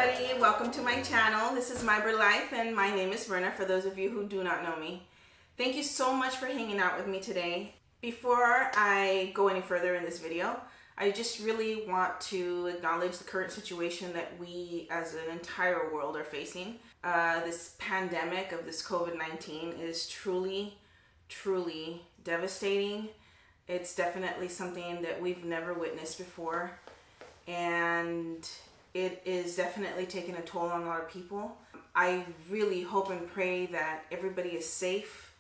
everybody, welcome to my channel. This is My Life and my name is Verna for those of you who do not know me. Thank you so much for hanging out with me today. Before I go any further in this video, I just really want to acknowledge the current situation that we as an entire world are facing. This pandemic of this COVID-19 is truly devastating. It's definitely something that we've never witnessed before, and it is definitely taking a toll on a lot of people. I really hope and pray that everybody is safe,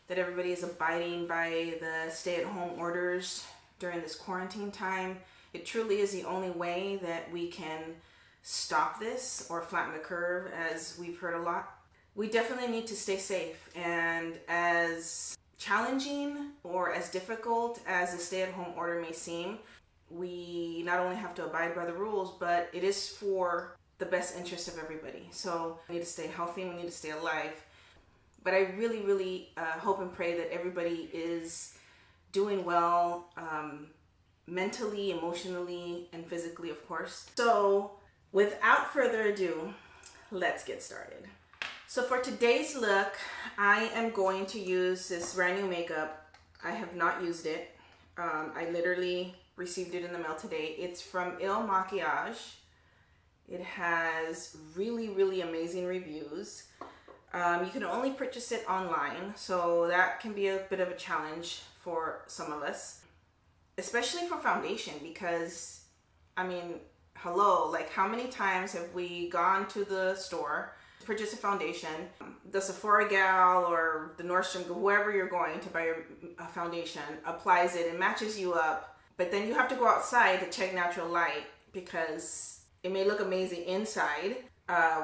that everybody is abiding by the stay-at-home orders during this quarantine time. It truly is the only way that we can stop this or flatten the curve, as we've heard a lot. We definitely need to stay safe, and as challenging or as difficult as the stay-at-home order may seem, we not only have to abide by the rules, but it is for the best interest of everybody. So we need to stay healthy, we need to stay alive. But I really hope and pray that everybody is doing well, mentally, emotionally, and physically, of course. So without further ado, let's get started. So for today's look, I am going to use this brand new makeup. I have not used it. I literally received it in the mail today. It's from Il Makiage. It has really amazing reviews. You can only purchase it online, so that can be a bit of a challenge for some of us, especially for foundation, because I mean, hello, like how many times have we gone to the store to purchase a foundation, the Sephora gal or the Nordstrom, whoever you're going to buy a foundation, applies it and matches you up, but then you have to go outside to check natural light because it may look amazing inside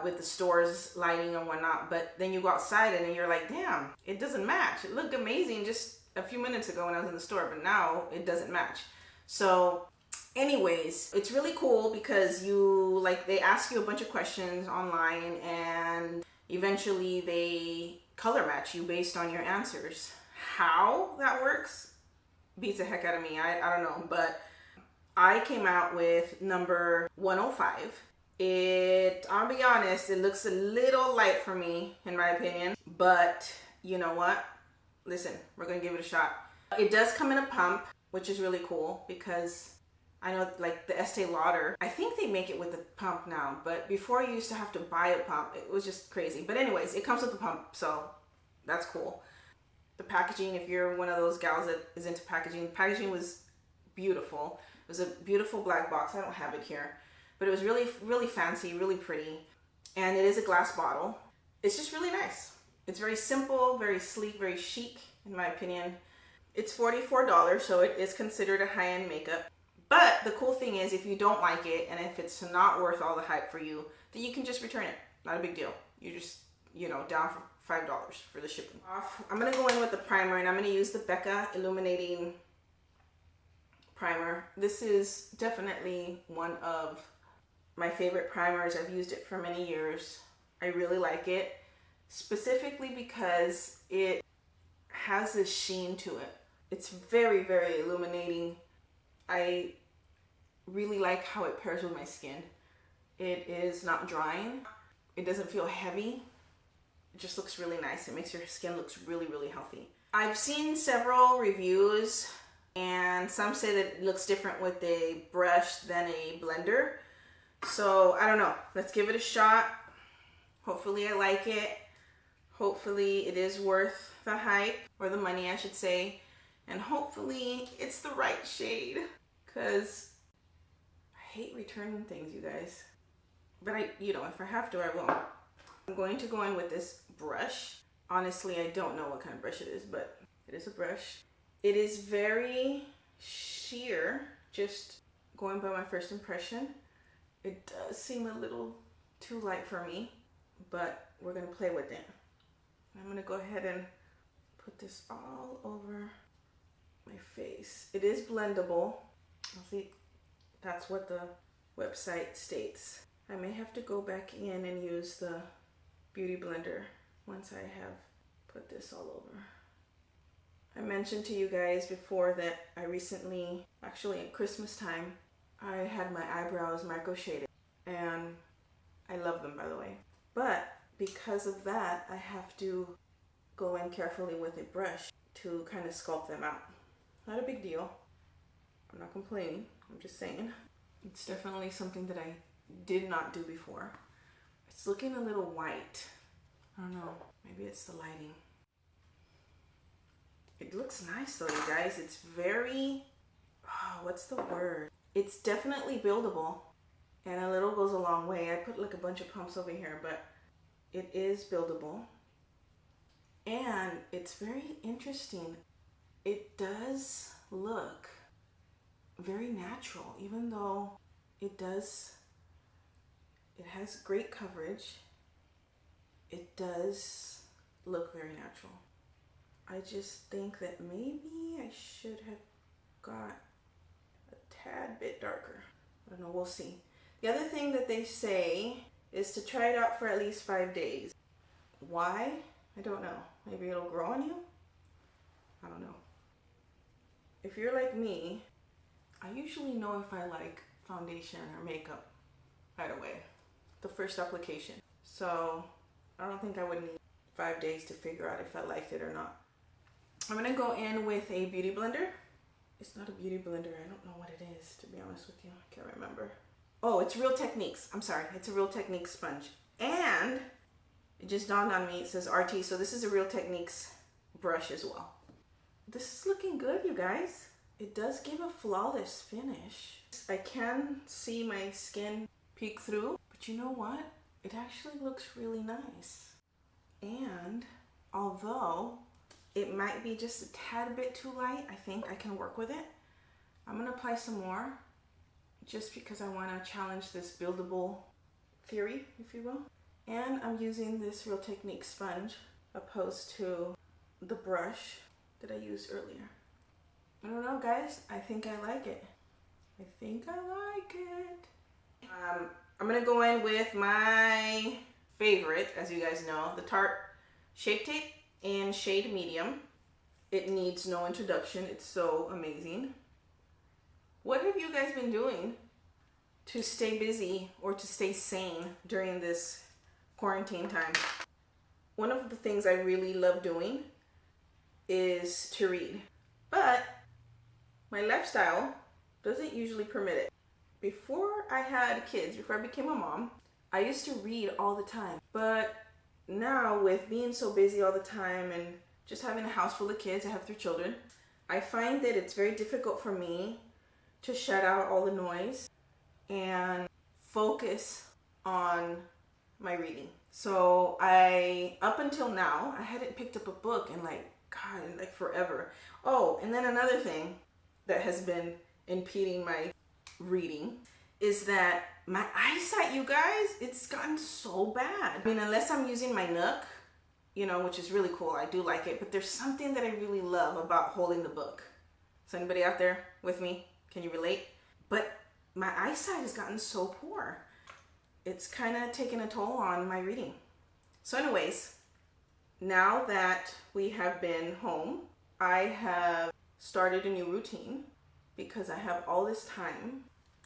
with the store's lighting and whatnot, but then you go outside and then you're like, damn, it doesn't match. It looked amazing just a few minutes ago when I was in the store, but now it doesn't match. So anyways, it's really cool because they ask you a bunch of questions online and eventually they color match you based on your answers. How that works beats the heck out of me. I don't know, but I came out with number 105. I'll be honest, it looks a little light for me, in my opinion, but you know what? Listen, we're gonna give it a shot. It does come in a pump, which is really cool because I know like the Estee Lauder, I think they make it with the pump now, but before you used to have to buy a pump. It was just crazy. But anyways, it comes with the pump, so that's cool. The packaging, if you're one of those gals that is into packaging, packaging was beautiful. It was a beautiful black box. I don't have it here, but it was really fancy, really pretty. And it is a glass bottle. It's just really nice. It's very simple, very sleek, very chic, in my opinion. It's $44, so it is considered a high-end makeup. But the cool thing is, if you don't like it, and if it's not worth all the hype for you, then you can just return it. Not a big deal. You're just, down for $5 for the shipping. I'm going to go in with the primer, and I'm going to use the Becca Illuminating Primer. This is definitely one of my favorite primers. I've used it for many years. I really like it, specifically because it has this sheen to it. It's very illuminating. I really like how it pairs with my skin. It is not drying. It doesn't feel heavy. It just looks really nice. It makes your skin look really healthy. I've seen several reviews and some say that it looks different with a brush than a blender. So I don't know. Let's give it a shot. Hopefully I like it. Hopefully it is worth the hype, or the money I should say. And hopefully it's the right shade, because I hate returning things, you guys. But if I have to, I will. I'm going to go in with this brush. Honestly, I don't know what kind of brush it is, but it is a brush. It is very sheer, just going by my first impression. It does seem a little too light for me, but we're gonna play with it. I'm gonna go ahead and put this all over my face. It is blendable. I think that's what the website states. I may have to go back in and use the beauty blender once I have put this all over. I mentioned to you guys before that I recently, actually at Christmas time, I had my eyebrows micro shaded, and I love them, by the way. But because of that, I have to go in carefully with a brush to kind of sculpt them out. Not a big deal. I'm not complaining. I'm just saying. It's definitely something that I did not do before. It's looking a little white. I don't know. Maybe it's the lighting. It looks nice though, you guys. It's very, oh, what's the word? It's definitely buildable. And a little goes a long way. I put like a bunch of pumps over here, but it is buildable. And it's very interesting. It does look very natural, even though it has great coverage. It does look very natural. I just think that maybe I should have got a tad bit darker. I don't know, we'll see. The other thing that they say is to try it out for at least 5 days. Why? I don't know. Maybe it'll grow on you? I don't know. If you're like me, I usually know if I like foundation or makeup right away, the first application. So I don't think I would need 5 days to figure out if I liked it or not. I'm gonna go in with a beauty blender. It's not a beauty blender. I don't know what it is, to be honest with you. I can't remember. Oh, it's RealTechniques. I'm sorry. It's a RealTechniques sponge. And it just dawned on me. It says RT. So this is a RealTechniques brush as well. This is looking good, you guys. It does give a flawless finish. I can see my skin peek through. But you know what? It actually looks really nice. And although it might be just a tad bit too light, I think I can work with it. I'm gonna apply some more just because I wanna challenge this buildable theory, if you will. And I'm using this RealTechniques sponge opposed to the brush that I used earlier. I don't know, guys. I think I like it. I think I like it. I'm gonna go in with my favorite, as you guys know, the Tarte Shape Tape in shade medium. It needs no introduction. It's so amazing. What have you guys been doing to stay busy or to stay sane during this quarantine time? One of the things I really love doing is to read, but my lifestyle doesn't usually permit it. Before I had kids, before I became a mom, I used to read all the time, but now with being so busy all the time and just having a house full of kids, I have 3 children, I find that it's very difficult for me to shut out all the noise and focus on my reading. So up until now, I hadn't picked up a book in like forever. Oh, and then another thing that has been impeding my reading is that my eyesight, you guys, it's gotten so bad. I mean, unless I'm using my Nook, you know, which is really cool. I do like it, but there's something that I really love about holding the book. So anybody out there with me? Can you relate? But my eyesight has gotten so poor. It's kind of taken a toll on my reading. So anyways, now that we have been home, I have started a new routine because I have all this time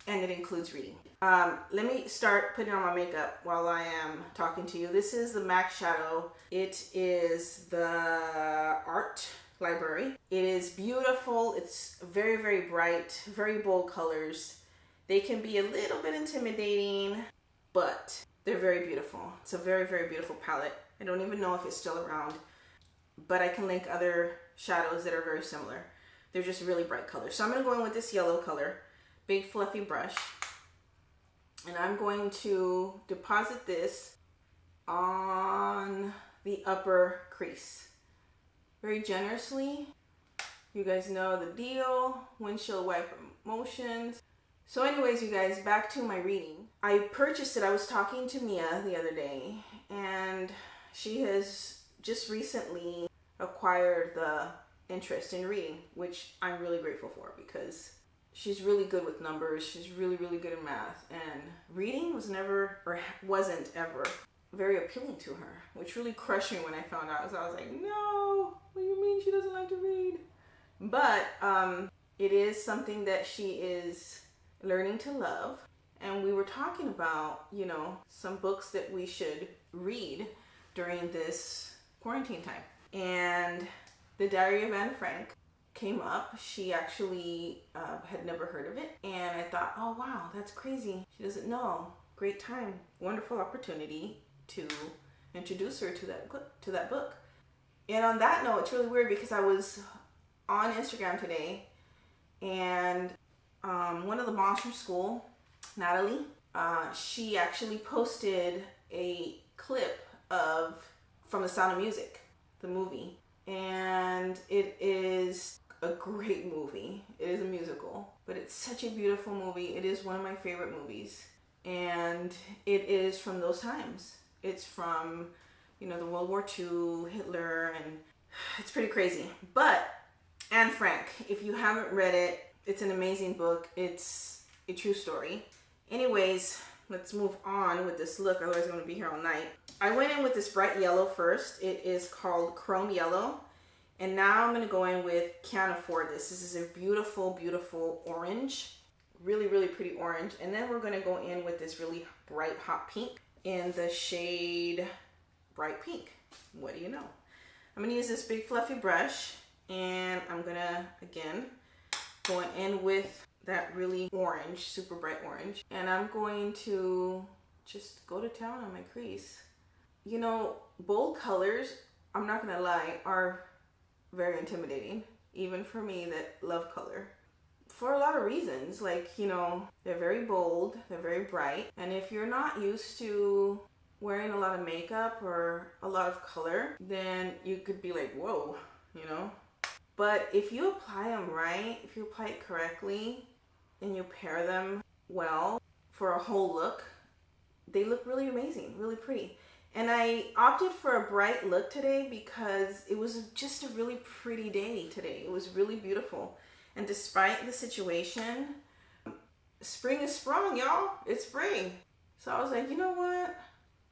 and it includes reading. Let me start putting on my makeup while I am talking to you. This is the MAC Shadow. It is the Art Library. It is beautiful. It's very, very bright, very bold colors. They can be a little bit intimidating, but they're very beautiful. It's a very, very beautiful palette. I don't even know if it's still around, but I can link other shadows that are very similar. They're just really bright colors. So I'm going to go in with this yellow color, big fluffy brush, and I'm going to deposit this on the upper crease very generously. You guys know the deal, windshield wiper motions. So anyways, you guys, back to my reading. I purchased it. I was talking to Mia the other day, and she has just recently acquired the interest in reading, which I'm really grateful for because she's really good with numbers. She's really, really good in math, and reading was never, or wasn't ever, very appealing to her, which really crushed me when I found out. So I was like, no, what do you mean she doesn't like to read? But it is something that she is learning to love, and we were talking about, you know, some books that we should read during this quarantine time. And The Diary of Anne Frank came up. She actually had never heard of it, and I thought, oh wow, that's crazy. She doesn't know. Great time, wonderful opportunity to introduce her to that book. And on that note, it's really weird because I was on Instagram today, and one of the moms from school, Natalie, she actually posted a clip from The Sound of Music, the movie. And it is a great movie. It is a musical, but it's such a beautiful movie. It is one of my favorite movies. And it is from those times. It's from, you know, the World War II, Hitler, and it's pretty crazy. But Anne Frank, if you haven't read it, it's an amazing book. It's a true story. Anyways, let's move on with this look, otherwise I'm going to be here all night. I went in with this bright yellow first. It is called Chrome Yellow. And now I'm going to go in with Can't Afford This. This is a beautiful, beautiful orange. Really, really pretty orange. And then we're going to go in with this really bright hot pink in the shade Bright Pink. What do you know? I'm going to use this big fluffy brush, and I'm going to, again, go in with that really orange, super bright orange. And I'm going to just go to town on my crease. You know, bold colors, I'm not going to lie, are very intimidating, even for me that love color. For a lot of reasons, like, you know, they're very bold, they're very bright, and if you're not used to wearing a lot of makeup or a lot of color, then you could be like, whoa, you know. But if you apply them right, if you apply it correctly, and you pair them well for a whole look, they look really amazing, really pretty. And I opted for a bright look today because it was just a really pretty day today. It was really beautiful. And despite the situation, spring is sprung, y'all. It's spring. So I was like, you know what?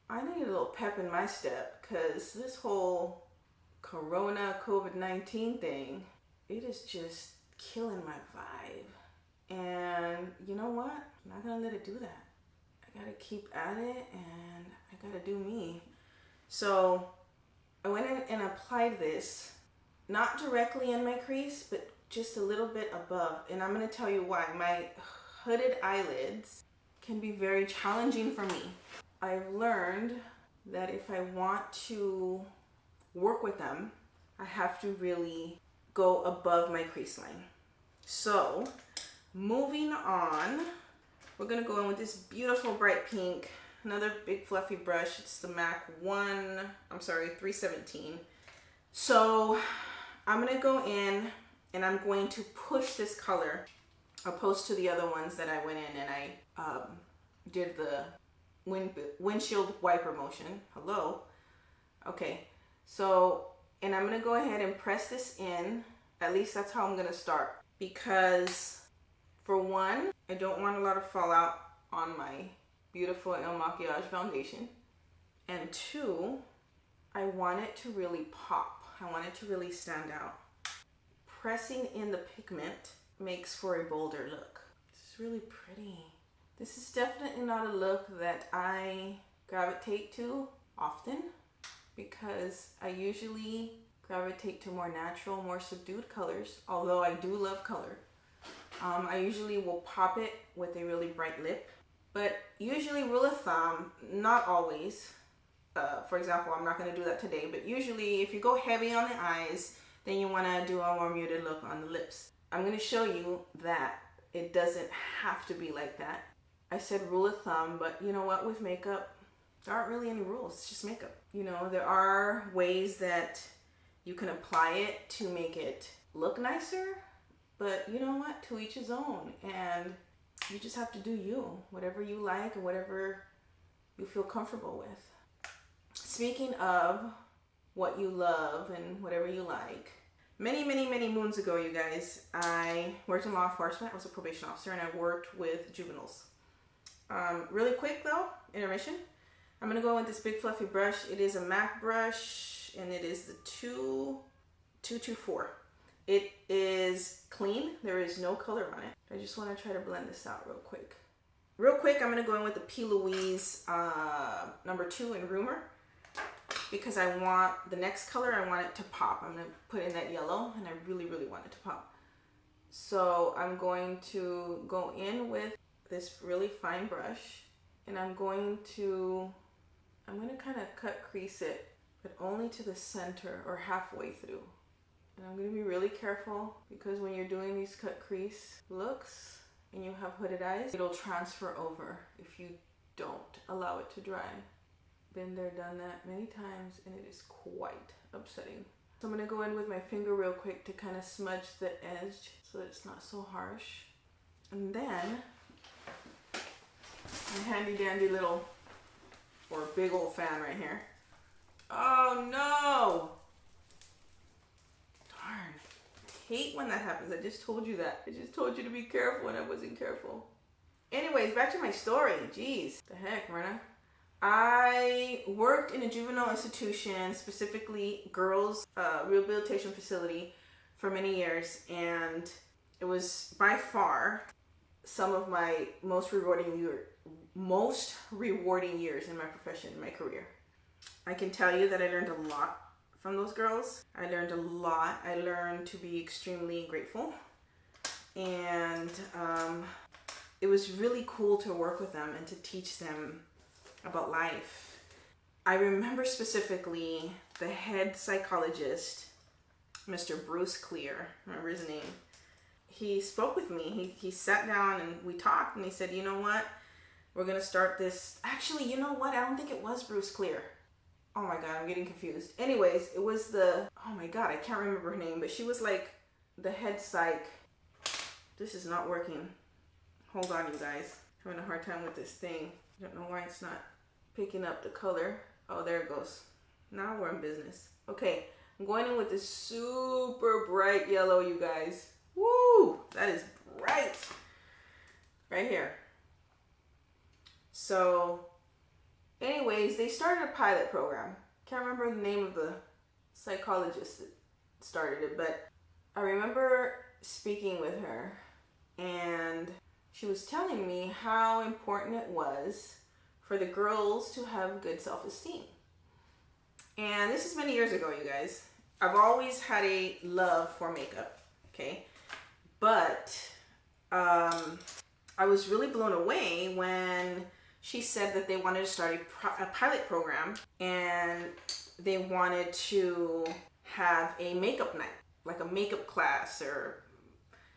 I need a little pep in my step, because this whole Corona COVID-19 thing, it is just killing my vibe. And you know what? I'm not gonna let it do that. I gotta keep at it, and I gotta do me. So I went in and applied this, not directly in my crease, but just a little bit above. And I'm gonna tell you why. My hooded eyelids can be very challenging for me. I've learned that if I want to work with them, I have to really go above my crease line. So moving on, we're gonna go in with this beautiful bright pink, another big fluffy brush. It's the MAC 317. So I'm gonna go in and I'm going to push this color opposed to the other ones that I went in and I did the windshield wiper motion. Hello. Okay, so, and I'm gonna go ahead and press this in. At least that's how I'm gonna start, because for one, I don't want a lot of fallout on my beautiful El Maquillage foundation. And two, I want it to really pop. I want it to really stand out. Pressing in the pigment makes for a bolder look. This is really pretty. This is definitely not a look that I gravitate to often, because I usually gravitate to more natural, more subdued colors, although I do love color. I usually will pop it with a really bright lip, but usually rule of thumb, not always. For example, I'm not going to do that today, but usually if you go heavy on the eyes, then you want to do a more muted look on the lips. I'm going to show you that it doesn't have to be like that. I said rule of thumb, but you know what, with makeup, there aren't really any rules. It's just makeup. You know, there are ways that you can apply it to make it look nicer, but you know what, to each his own. And you just have to do you, whatever you like and whatever you feel comfortable with. Speaking of what you love and whatever you like, many moons ago, you guys, I worked in law enforcement. I was a probation officer, and I worked with juveniles. Really quick though, intermission. I'm gonna go with this big fluffy brush. It is a MAC brush, and it is the 224. It is clean. There is no color on it. I just want to try to blend this out real quick. real quick, I'm going to go in with the P. Louise number 2 in Rumor, because I want the next color, I want it to pop. I'm going to put in that yellow, and I really, really want it to pop. So I'm going to go in with this really fine brush, and I'm going to kind of cut crease it, but only to the center or halfway through. And I'm going to be really careful, because when you're doing these cut crease looks and you have hooded eyes, it'll transfer over if you don't allow it to dry. Been there, done that many times, and it is quite upsetting. So I'm going to go in with my finger real quick to kind of smudge the edge so that it's not so harsh. And then my handy dandy little, or big old fan right here. Oh no! Darn. I hate when that happens. I just told you that. I just told you to be careful, and I wasn't careful. Anyways, back to my story. Jeez. The heck, Myrna. I worked in a juvenile institution, specifically girls' rehabilitation facility, for many years, and it was by far some of my most rewarding years in my profession, in my career. I can tell you that I learned a lot from those girls. I learned a lot. I learned to be extremely grateful, and it was really cool to work with them and to teach them about life. I remember specifically the head psychologist, Mr. Bruce Clear, remember his name. He spoke with me. He sat down and we talked, and he said, you know what? We're going to start this. Actually, you know what? I don't think it was Bruce Clear. Oh my God, I'm getting confused. Anyways, it was oh my God, I can't remember her name, but she was like the head psych. This is not working. Hold on, you guys. I'm having a hard time with this thing. I don't know why it's not picking up the color. Oh, there it goes. Now we're in business. Okay, I'm going in with this super bright yellow, you guys. Woo! That is bright. Right here. So, anyways, they started a pilot program. Can't remember the name of the psychologist that started it, but I remember speaking with her, and she was telling me how important it was for the girls to have good self-esteem. And this is many years ago, you guys. I've always had a love for makeup, okay? But I was really blown away when she said that they wanted to start a pilot program, and they wanted to have a makeup night, like a makeup class, or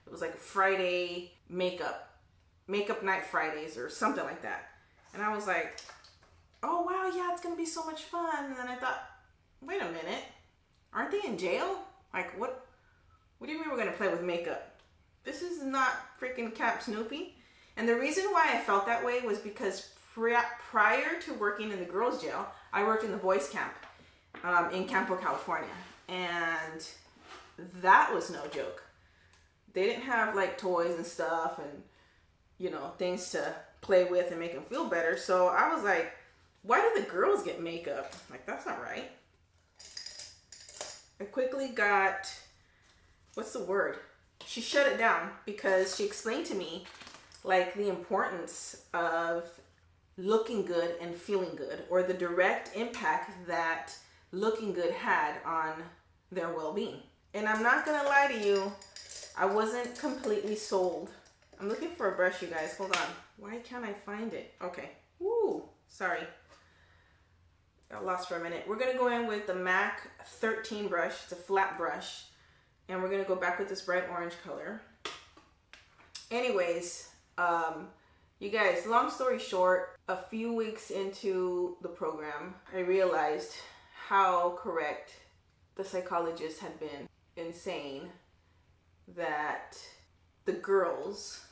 it was like a Friday makeup night Fridays or something like that. And I was like, oh wow, yeah, it's gonna be so much fun. And then I thought, wait a minute, aren't they in jail? Like, what do you mean we're gonna play with makeup? This is not freaking Cap Snoopy. And the reason why I felt that way was because prior to working in the girls' jail, I worked in the boys' camp in Campo, California. And that was no joke. They didn't have like toys and stuff and, you know, things to play with and make them feel better. So I was like, why do the girls get makeup? Like, that's not right. I quickly got, what's the word? She shut it down because she explained to me like the importance of looking good and feeling good, or the direct impact that looking good had on their well-being. And I'm not gonna lie to you, I wasn't completely sold. I'm looking for a brush, you guys. Hold on. Why can't I find it? Okay. Woo. Sorry. Got lost for a minute. We're going to go in with the MAC 13 brush. It's a flat brush. And we're going to go back with this bright orange color. Anyways, you guys, long story short, a few weeks into the program, I realized how correct the psychologist had been in saying that the girls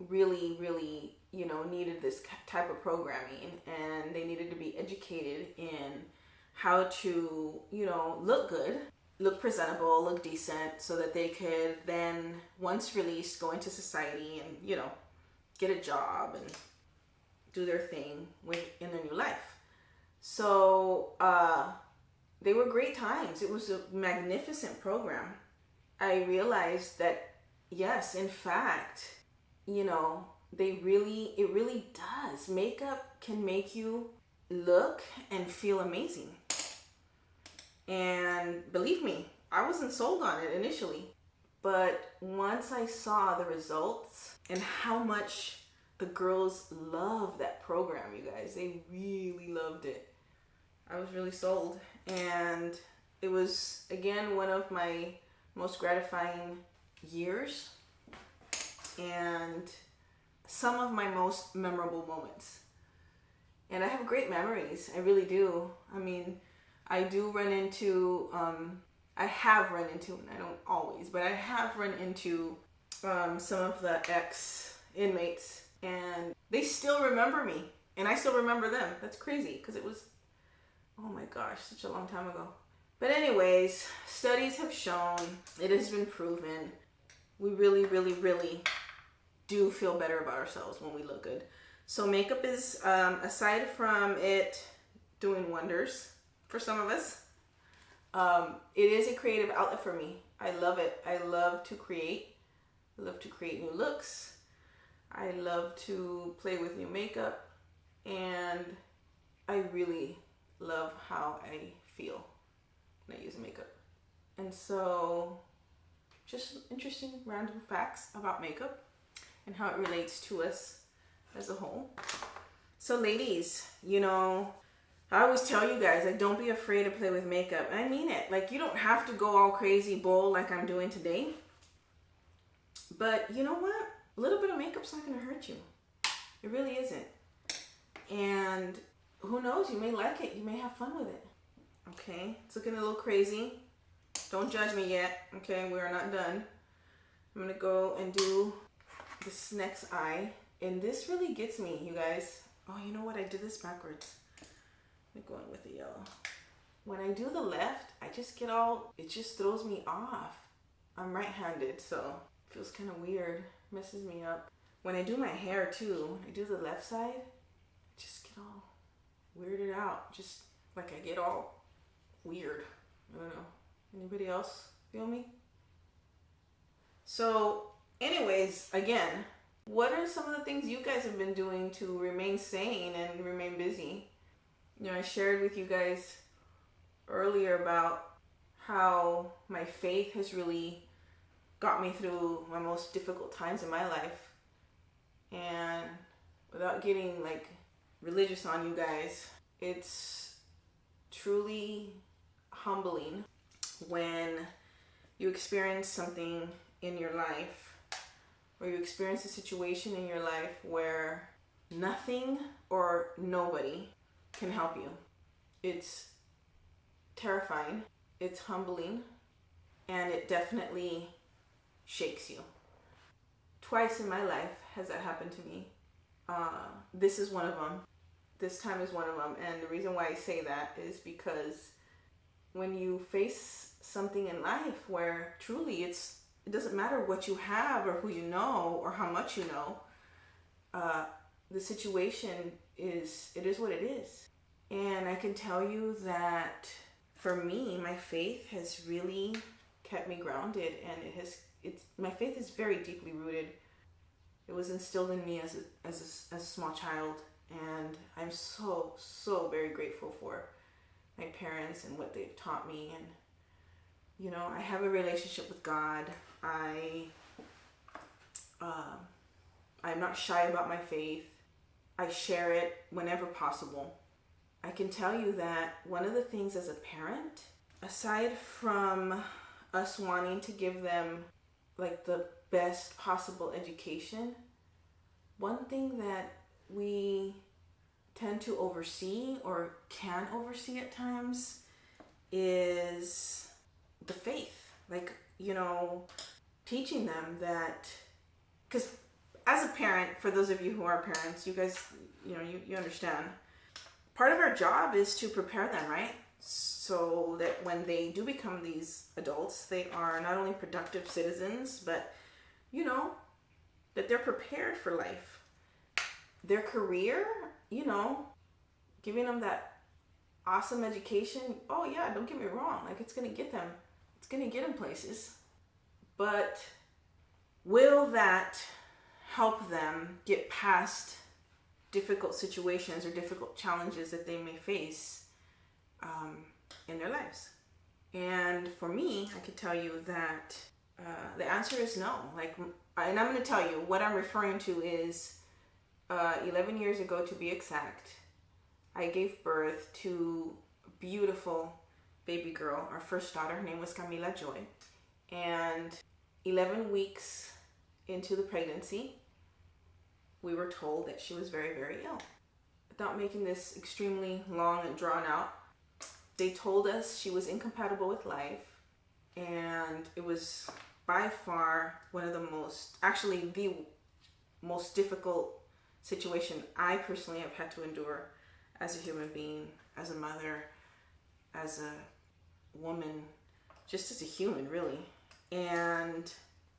really, you know, needed this type of programming, and they needed to be educated in how to, you know, look good, look presentable, look decent, so that they could then, once released, go into society and, you know, get a job and do their thing in their new life. So they were great times. It was a magnificent program. I realized that, yes, in fact, you know, it really does. Makeup can make you look and feel amazing. And believe me, I wasn't sold on it initially. But once I saw the results and how much the girls love that program, you guys, they really loved it. I was really sold. And it was, again, one of my most gratifying years and some of my most memorable moments. And I have great memories. I really do. I mean, I do run into, I have run into, and I don't always, but I have run into some of the ex-inmates, and they still remember me, and I still remember them. That's crazy, because it was, oh my gosh, such a long time ago. But anyways, studies have shown, it has been proven, we really, really, really do feel better about ourselves when we look good. So makeup is, aside from it doing wonders for some of us, it is a creative outlet for me. I love it. I love to create. I love to create new looks. I love to play with new makeup. And I really love how I feel when I use makeup. And so, just interesting random facts about makeup and how it relates to us as a whole. So ladies, you know, I always tell you guys, like, don't be afraid to play with makeup. And I mean it. Like, you don't have to go all crazy bold like I'm doing today. But you know what? A little bit of makeup's not going to hurt you. It really isn't. And who knows? You may like it. You may have fun with it. Okay? It's looking a little crazy. Don't judge me yet. Okay? We are not done. I'm going to go and do this next eye. And this really gets me, you guys. Oh, you know what? I did this backwards. I'm going with the yellow. When I do the left, I just get all, it just throws me off. I'm right-handed, so it feels kind of weird. Messes me up. When I do my hair too, when I do the left side, I just get all weirded out. Just like I get all weird. I don't know. Anybody else feel me? So anyways, again, what are some of the things you guys have been doing to remain sane and remain busy? You know, I shared with you guys earlier about how my faith has really got me through my most difficult times in my life. And without getting like religious on you guys, it's truly humbling when you experience something in your life, or you experience a situation in your life where nothing or nobody can help you. It's terrifying, it's humbling, and it definitely shakes you. Twice in my life has that happened to me. This is one of them. This time is one of them. And the reason why I say that is because when you face something in life where truly it doesn't matter what you have or who you know or how much you know, the situation is what it is. And I can tell you that for me, my faith has really kept me grounded, and my faith is very deeply rooted. It was instilled in me as a small child, and I'm so very grateful for my parents and what they've taught me. And you know, I have a relationship with God. I'm not shy about my faith. I share it whenever possible. I can tell you that one of the things as a parent, aside from us wanting to give them like the best possible education, one thing that we tend to oversee or can oversee at times is the faith. Like, you know, teaching them that, because as a parent, for those of you who are parents, you guys, you know, you understand. Part of our job is to prepare them, right? So that when they do become these adults, they are not only productive citizens, but, you know, that they're prepared for life. Their career, you know, giving them that awesome education. Oh yeah, don't get me wrong. Like, it's going to get them places. But will that help them get past difficult situations or difficult challenges that they may face in their lives. And for me, I could tell you that the answer is no. Like, and I'm going to tell you what I'm referring to is 11 years ago, to be exact, I gave birth to a beautiful baby girl, our first daughter. Her name was Camila Joy. And 11 weeks into the pregnancy, we were told that she was very, very ill. Without making this extremely long and drawn out, they told us she was incompatible with life, and it was by far one of the most, actually the most difficult situation I personally have had to endure as a human being, as a mother, as a woman, just as a human, really. And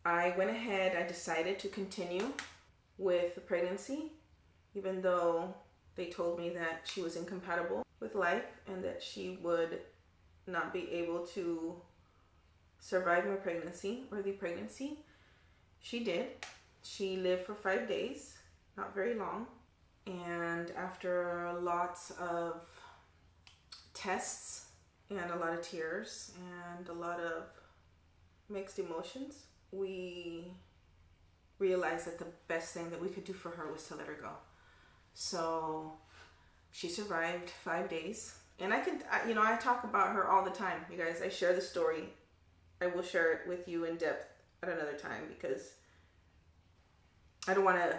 I went ahead, I decided to continue with the pregnancy, even though they told me that she was incompatible with life and that she would not be able to survive my pregnancy or the pregnancy. She did. She lived for 5 days, not very long. And after lots of tests and a lot of tears and a lot of mixed emotions, we realized that the best thing that we could do for her was to let her go. So she survived 5 days. And I talk about her all the time, you guys. I share the story. I will share it with you in depth at another time because I don't want to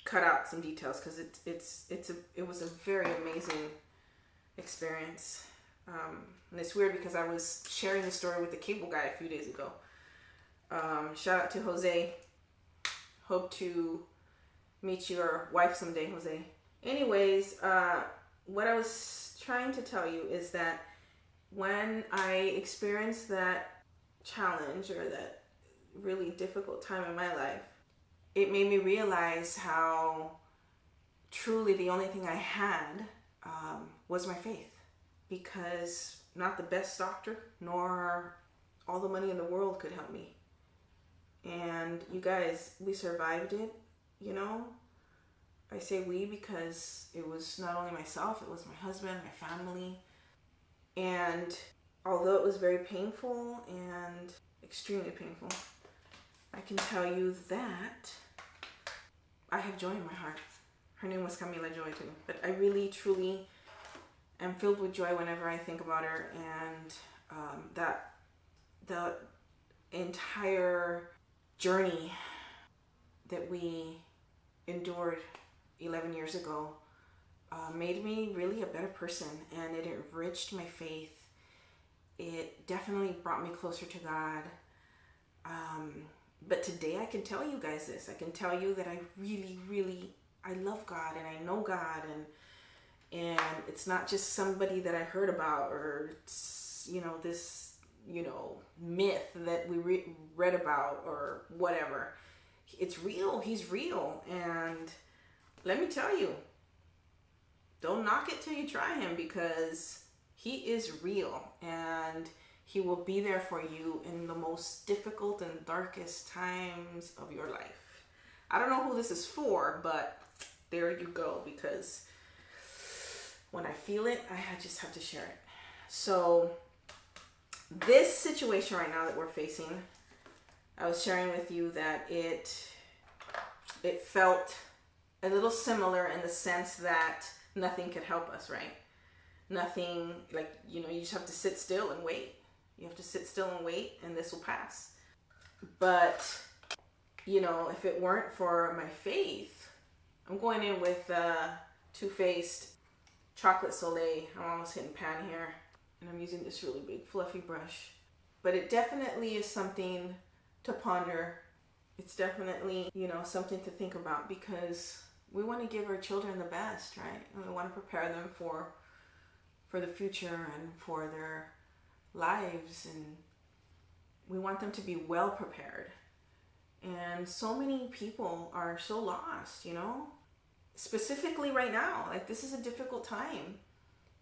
cut out some details because it was a very amazing experience. And it's weird because I was sharing the story with the cable guy a few days ago. Shout out to Jose. Hope to meet your wife someday, Jose. Anyways, what I was trying to tell you is that when I experienced that challenge or that really difficult time in my life, it made me realize how truly the only thing I had was my faith, because not the best doctor nor all the money in the world could help me. And you guys, we survived it, you know. I say we because it was not only myself, it was my husband, my family. And although it was very painful and extremely painful, I can tell you that I have joy in my heart. Her name was Camila Joy too. But I really, truly am filled with joy whenever I think about her, and that the entire journey that we endured 11 years ago made me really a better person, and it enriched my faith. It definitely brought me closer to God. But today I can tell you guys this. I can tell you that I really, really, I love God and I know God, and it's not just somebody that I heard about or, this, myth that we read about or whatever. It's real. He's real. And let me tell you, don't knock it till you try him, because he is real and he will be there for you in the most difficult and darkest times of your life. I don't know who this is for, but there you go, because when I feel it, I just have to share it. So this situation right now that we're facing, I was sharing with you that it felt a little similar in the sense that nothing could help us, right? Nothing, you just have to sit still and wait. You have to sit still and wait, and this will pass. But, if it weren't for my faith, I'm going in with Too Faced Chocolate Soleil. I'm almost hitting pan here. And I'm using this really big fluffy brush. But it definitely is something to ponder. It's definitely, something to think about, because we want to give our children the best, right? And we want to prepare them for the future and for their lives, and we want them to be well prepared. And so many people are so lost, specifically right now. This is a difficult time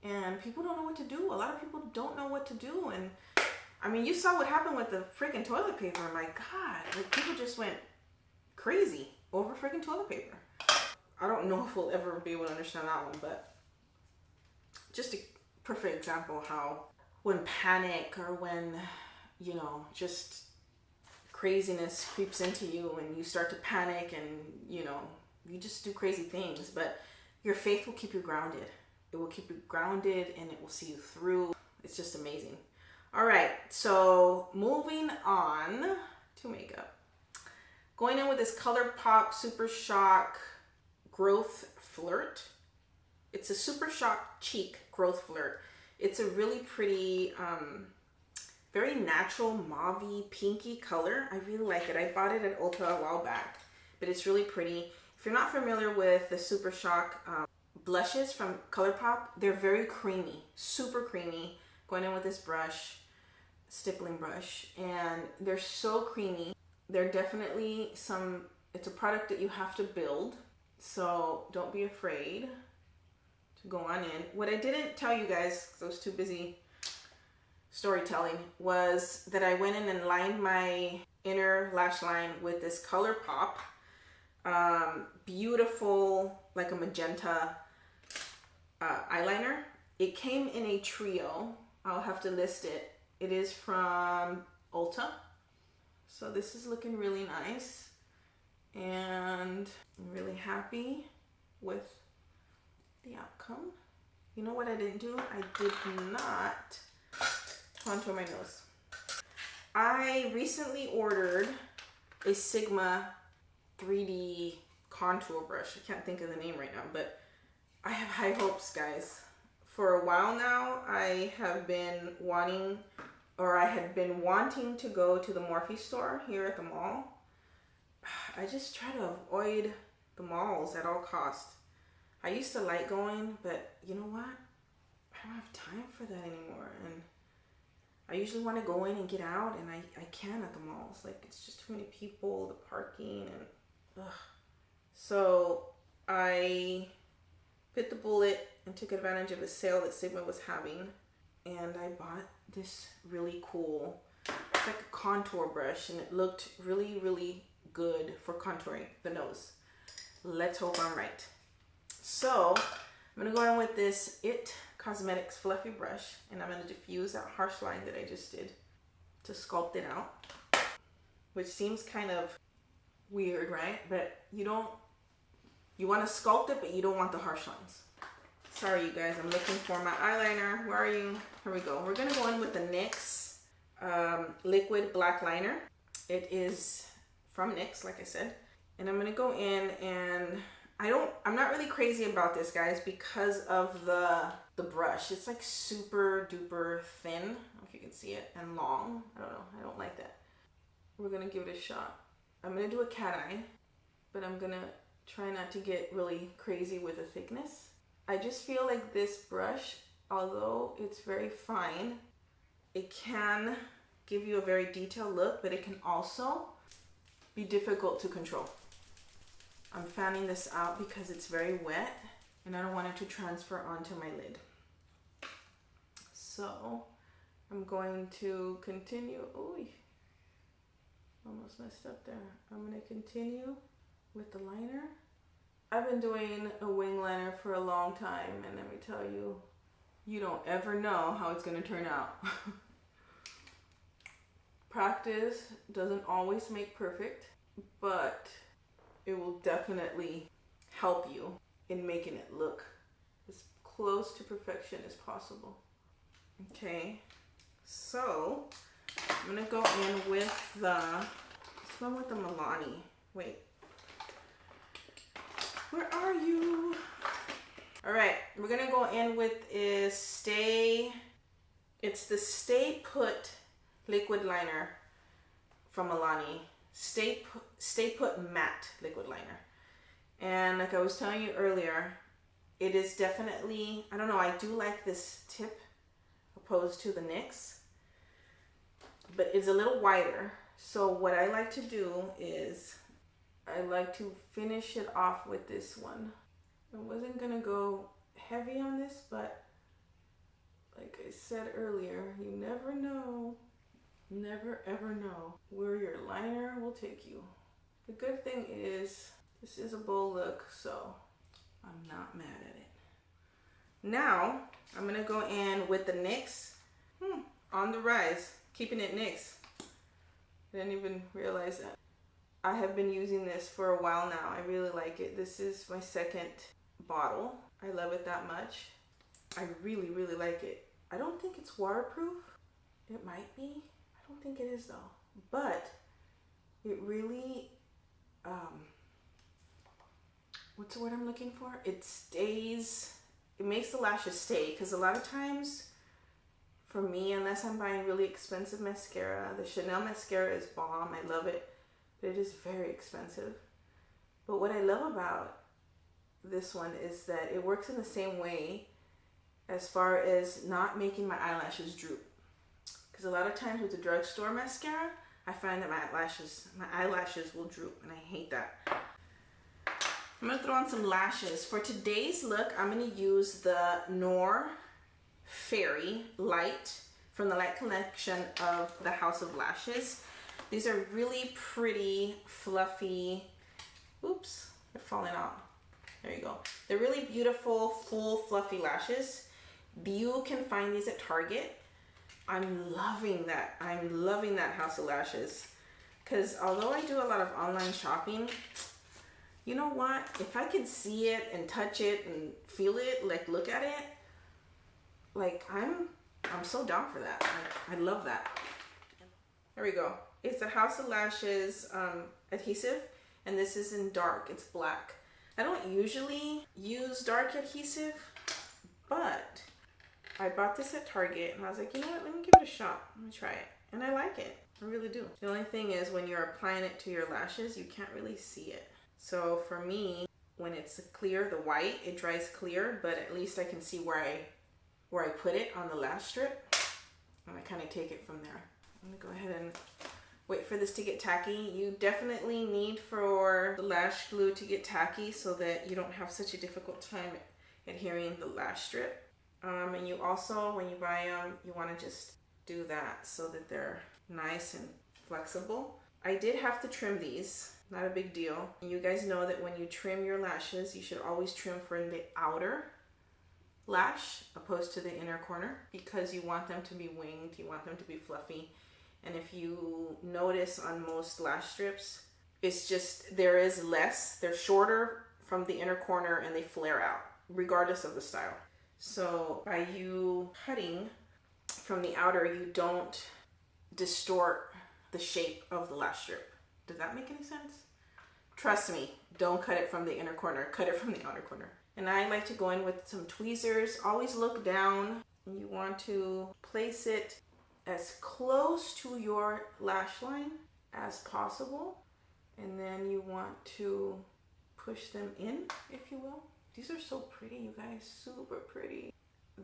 and people don't know what to do. A lot of people don't know what to do. And you saw what happened with the freaking toilet paper. My God, people just went crazy over freaking toilet paper. I don't know if we'll ever be able to understand that one, but just a perfect example how when panic or when, you know, just craziness creeps into you and you start to panic and, you know, you just do crazy things, but your faith will keep you grounded. It will keep you grounded and it will see you through. It's just amazing. All right, so moving on to makeup. Going in with this Colourpop Super Shock Growth Flirt. It's a Super Shock Cheek Growth Flirt. It's a really pretty, very natural mauve-y, pinky color. I really like it. I bought it at Ulta a while back, but it's really pretty. If you're not familiar with the Super Shock blushes from Colourpop, they're very creamy, super creamy. Going in with this brush, stippling brush, and they're so creamy. They're definitely it's a product that you have to build, so don't be afraid to go on in. What I didn't tell you guys, because I was too busy storytelling, was that I went in and lined my inner lash line with this Colourpop beautiful, like a magenta eyeliner. It came in a trio. I'll have to list it. It is from Ulta. So this is looking really nice. And I'm really happy with the outcome. You know what I didn't do? I did not contour my nose. I recently ordered a Sigma 3D contour brush. I can't think of the name right now, but I have high hopes, guys. For a while now, I have been wanting, or I had been wanting to go to the Morphe store here at the mall. I just try to avoid the malls at all costs. I used to like going, but you know what? I don't have time for that anymore. And I usually want to go in and get out, and I can't at the malls. Like, it's just too many people, the parking, and ugh. So I bit the bullet and took advantage of a sale that Sigma was having, and I bought this really cool, it's like a contour brush, and it looked really, really good for contouring the nose. Let's hope I'm right. So I'm gonna go in with this IT Cosmetics fluffy brush, and I'm gonna diffuse that harsh line that I just did to sculpt it out, which seems kind of weird, right? But you want to sculpt it, but you don't want the harsh lines. Sorry, you guys, I'm looking for my eyeliner. Where are you? Here we go. We're gonna go in with the NYX liquid black liner. It is from NYX, like I said, and I'm gonna go in, and I'm not really crazy about this, guys, because of the brush. It's like super duper thin. I don't know if you can see it, and long. I don't know. I don't like that. We're gonna give it a shot. I'm gonna do a cat eye, but I'm gonna try not to get really crazy with the thickness. I just feel like this brush, although it's very fine, it can give you a very detailed look, but it can also be difficult to control. I'm fanning this out because it's very wet and I don't want it to transfer onto my lid. So I'm going to continue. Ooh, almost messed up there. I'm going to continue with the liner. I've been doing a wing liner for a long time, and let me tell you, you don't ever know how it's going to turn out. Practice doesn't always make perfect, but it will definitely help you in making it look as close to perfection as possible. Okay, so I'm gonna go in with this one with the Milani. Wait, where are you? All right, we're gonna go in with it's the Stay Put liquid liner from Milani. Stay Put matte liquid liner. And like I was telling you earlier, it is definitely, I don't know, I do like this tip opposed to the NYX, but it's a little wider. So what I like to do is I like to finish it off with this one. I wasn't gonna go heavy on this, but like I said earlier, you never know. Never ever know where your liner will take you. The good thing is this is a bold look, so I'm not mad at it. Now I'm gonna go in with the NYX on the rise, keeping it NYX. I didn't even realize that. I have been using this for a while now. I really like it. This is my second bottle. I love it that much. I really, really like it. I don't think it's waterproof. It might be. I don't think it is though. But it really, what's the word I'm looking for? It stays, it makes the lashes stay, because a lot of times for me, unless I'm buying really expensive mascara, the Chanel mascara is bomb. I love it, but it is very expensive. But what I love about this one is that it works in the same way as far as not making my eyelashes droop. Because a lot of times with the drugstore mascara, I find that my eyelashes will droop, and I hate that. I'm gonna throw on some lashes. For today's look, I'm gonna use the Noir Fairy Lite from the Lite collection of the House of Lashes. These are really pretty, fluffy, oops, they're falling out. There you go. They're really beautiful, full, fluffy lashes. You can find these at Target. I'm loving that. I'm loving that House of Lashes. Because although I do a lot of online shopping, you know what? If I could see it and touch it and feel it, like look at it, like I'm so down for that. I love that. There we go. It's the House of Lashes adhesive, and this is in dark. It's black. I don't usually use dark adhesive, but I bought this at Target, and I was like, you know what, let me give it a shot. Let me try it. And I like it. I really do. The only thing is when you're applying it to your lashes, you can't really see it. So for me, when it's clear, the white, it dries clear, but at least I can see where I put it on the lash strip. And I kind of take it from there. I'm gonna go ahead and wait for this to get tacky. You definitely need for the lash glue to get tacky so that you don't have such a difficult time adhering the lash strip. And you also, when you buy them, you want to just do that so that they're nice and flexible. I did have to trim these, not a big deal. You guys know that when you trim your lashes, you should always trim from the outer lash opposed to the inner corner, because you want them to be winged, you want them to be fluffy. And if you notice on most lash strips, it's just, there is less, they're shorter from the inner corner and they flare out, regardless of the style. So by you cutting from the outer, you don't distort the shape of the lash strip. Does that make any sense? Trust me, don't cut it from the inner corner, cut it from the outer corner. And I like to go in with some tweezers. Always look down. You want to place it as close to your lash line as possible. And then you want to push them in, if you will. These are so pretty, you guys, super pretty.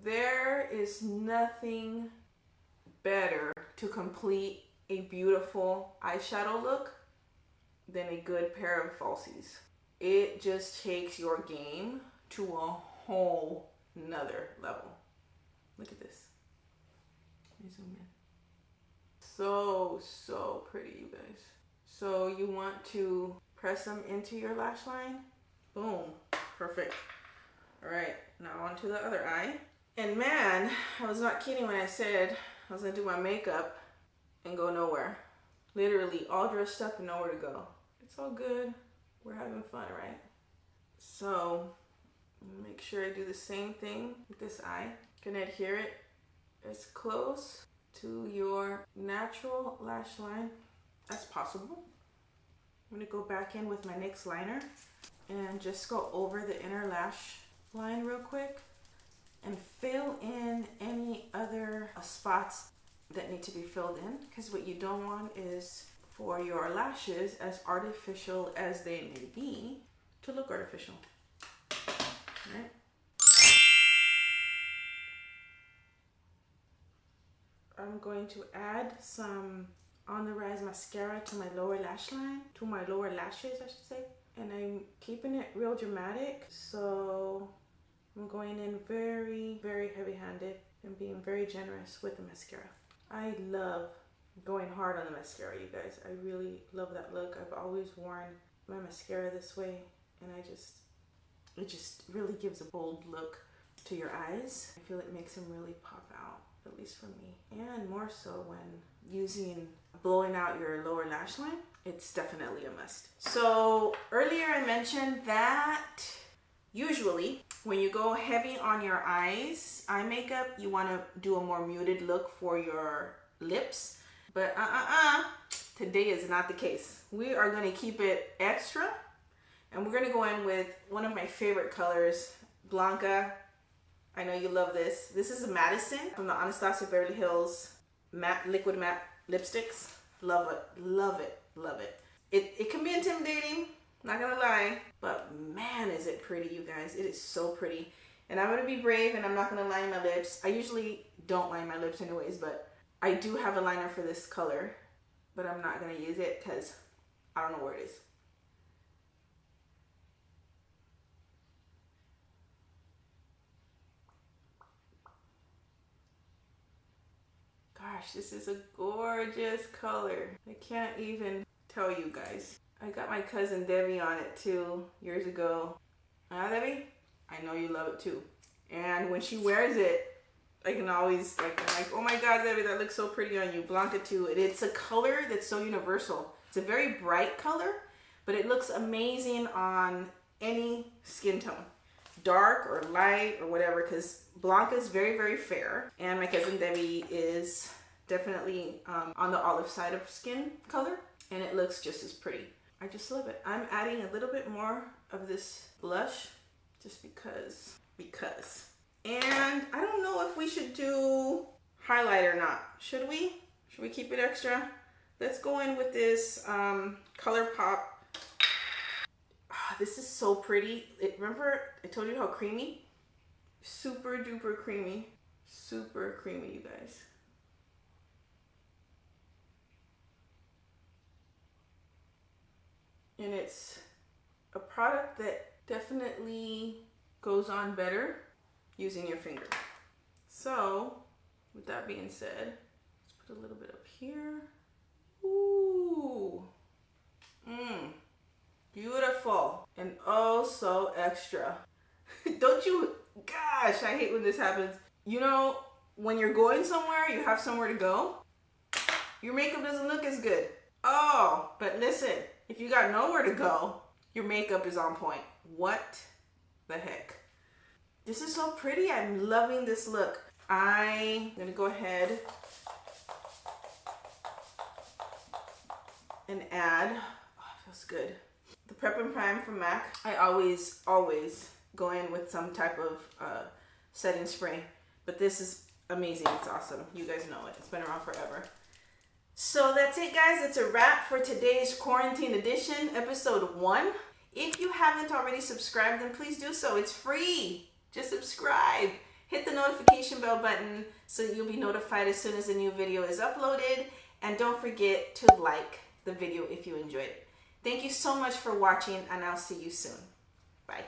There is nothing better to complete a beautiful eyeshadow look than a good pair of falsies. It just takes your game to a whole nother level. Look at this. Let me zoom in. So pretty, you guys. So you want to press them into your lash line. Boom. Perfect. All right, now on to the other eye. And man, I was not kidding when I said I was gonna do my makeup and go nowhere. Literally all dressed up and nowhere to go. It's all good. We're having fun, right? So make sure I do the same thing with this eye. Gonna adhere it as close to your natural lash line as possible. I'm gonna go back in with my NYX liner and just go over the inner lash line real quick and fill in any other spots that need to be filled in, because what you don't want is for your lashes, as artificial as they may be, to look artificial. All right. I'm going to add some On the Rise mascara to my lower lash line, to my lower lashes, I should say. And I'm keeping it real dramatic, so I'm going in very, very heavy-handed and being very generous with the mascara. I love going hard on the mascara, you guys. I really love that look. I've always worn my mascara this way, and it just really gives a bold look to your eyes. I feel it makes them really pop out, at least for me. And more so when blowing out your lower lash line, it's definitely a must. So earlier I mentioned that usually when you go heavy on your eyes, eye makeup, you want to do a more muted look for your lips. But today is not the case. We are going to keep it extra, and we're going to go in with one of my favorite colors, Blanca. I know you love this. This is a Madison from the Anastasia Beverly Hills liquid matte lipsticks. Love it, love it, love it. It can be intimidating, not gonna lie, but man, is it pretty, you guys. It is so pretty. And I'm gonna be brave, and I'm not gonna line my lips. I usually don't line my lips anyways, but I do have a liner for this color, but I'm not gonna use it because I don't know where it is. Gosh, this is a gorgeous color. I can't even tell you guys. I got my cousin Debbie on it too years ago. Huh, Debbie? I know you love it too. And when she wears it, I can always I'm like, oh my God, Debbie, that looks so pretty on you. Blanca too. It's a color that's so universal. It's a very bright color, but it looks amazing on any skin tone. Dark or light or whatever, because Blanca is very, very fair. And my cousin Debbie is definitely on the olive side of skin color. And it looks just as pretty. I just love it. I'm adding a little bit more of this blush just because. And I don't know if we should do highlight or not. Should we? Should we keep it extra? Let's go in with this Colourpop. Oh, this is so pretty. Remember I told you how creamy? Super duper creamy. Super creamy, you guys. And it's a product that definitely goes on better using your finger. So, with that being said, let's put a little bit up here. Ooh. Beautiful. And oh so extra. Don't you, gosh, I hate when this happens. You know, when you're going somewhere, you have somewhere to go, your makeup doesn't look as good. Oh, but listen, if you got nowhere to go, your makeup is on point. What the heck? This is so pretty. I'm loving this look. I'm gonna go ahead and add, oh, it feels good, the Prep and Prime from MAC. I always go in with some type of setting spray, but this is amazing. It's awesome. You guys know it. It's been around forever. So that's it, guys. It's a wrap for today's quarantine edition, episode 1. If you haven't already subscribed, then please do so. It's free. Just subscribe. Hit the notification bell button so you'll be notified as soon as a new video is uploaded. And don't forget to like the video if you enjoyed it. Thank you so much for watching, and I'll see you soon. Bye.